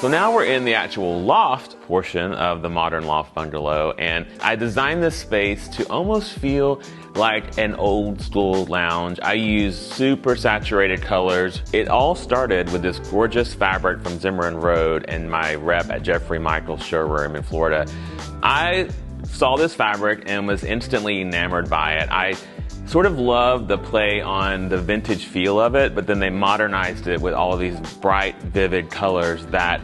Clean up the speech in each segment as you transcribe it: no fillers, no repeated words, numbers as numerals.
So now we're in the actual loft portion of the Modern Loft Bungalow, and I designed this space to almost feel like an old school lounge. I use super saturated colors. It all started with this gorgeous fabric from Zimmerman Road and my rep at Jeffrey Michael's showroom in Florida. I saw this fabric and was instantly enamored by it. I sort of loved the play on the vintage feel of it, but then they modernized it with all of these bright, vivid colors that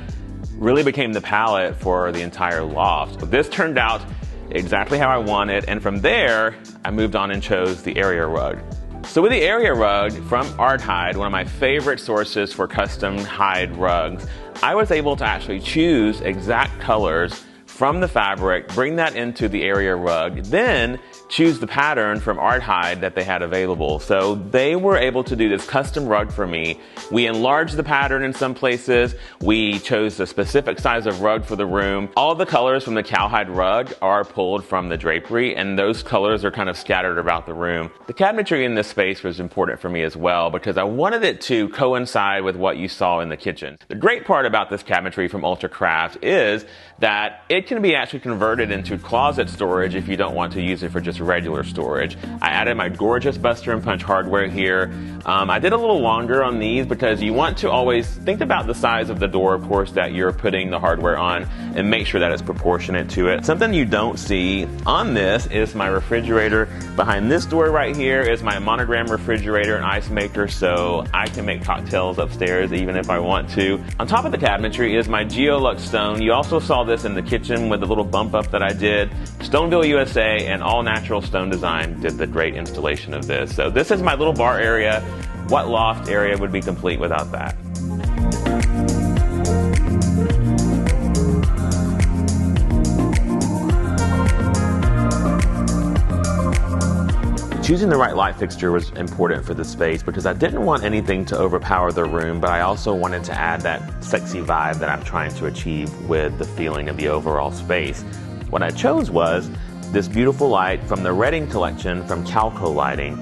really became the palette for the entire loft. But this turned out exactly how I wanted, and from there, I moved on and chose the area rug. So with the area rug from Art Hide, one of my favorite sources for custom hide rugs, I was able to actually choose exact colors from the fabric, bring that into the area rug, then choose the pattern from Art Hide that they had available. So they were able to do this custom rug for me. We enlarged the pattern in some places. We chose a specific size of rug for the room. All the colors from the cowhide rug are pulled from the drapery, and those colors are kind of scattered about the room. The cabinetry in this space was important for me as well because I wanted it to coincide with what you saw in the kitchen. The great part about this cabinetry from Ultra Craft is that it can be actually converted into closet storage if you don't want to use it for just regular storage. I added my gorgeous Buster and Punch hardware here. I did a little longer on these because you want to always think about the size of the door, of course, that you're putting the hardware on and make sure that it's proportionate to it. Something you don't see on this is my refrigerator. Behind this door right here is my monogram refrigerator and ice maker, so I can make cocktails upstairs even if I want to. On top of the cabinetry is my Geolux stone. You also saw this in the kitchen with the little bump up that I did. Stoneville USA and All Natural Stone Design did the great installation of this. So this is my little bar area. What loft area would be complete without that? Choosing the right light fixture was important for the space because I didn't want anything to overpower the room, but I also wanted to add that sexy vibe that I'm trying to achieve with the feeling of the overall space. What I chose was this beautiful light from the Redding collection from Calco Lighting.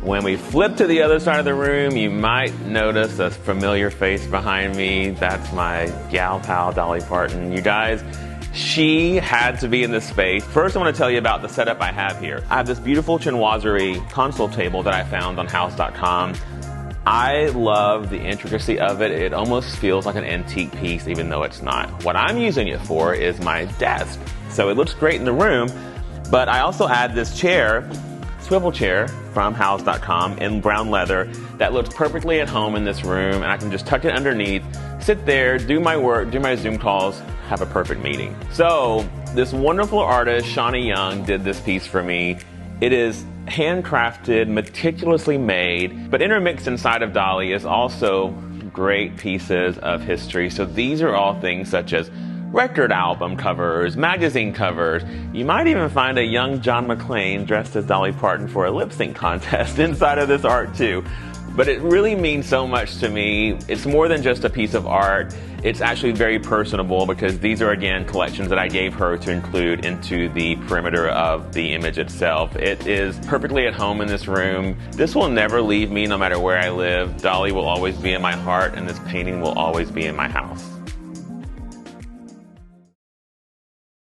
When we flip to the other side of the room, you might notice a familiar face behind me. That's my gal pal, Dolly Parton. You guys, she had to be in this space. First, I want to tell you about the setup I have here. I have this beautiful chinoiserie console table that I found on house.com. I love the intricacy of it. It almost feels like an antique piece, even though it's not. What I'm using it for is my desk. So it looks great in the room, but I also add this chair, swivel chair from house.com in brown leather that looks perfectly at home in this room, and I can just tuck it underneath, sit there, do my work, do my Zoom calls, have a perfect meeting. So this wonderful artist, Shawnee Young, did this piece for me. It is handcrafted, meticulously made, but intermixed inside of Dolly is also great pieces of history. So these are all things such as record album covers, magazine covers. You might even find a young John McClane dressed as Dolly Parton for a lip sync contest inside of this art too. But it really means so much to me. It's more than just a piece of art. It's actually very personable because these are, again, collections that I gave her to include into the perimeter of the image itself. It is perfectly at home in this room. This will never leave me no matter where I live. Dolly will always be in my heart, and this painting will always be in my house.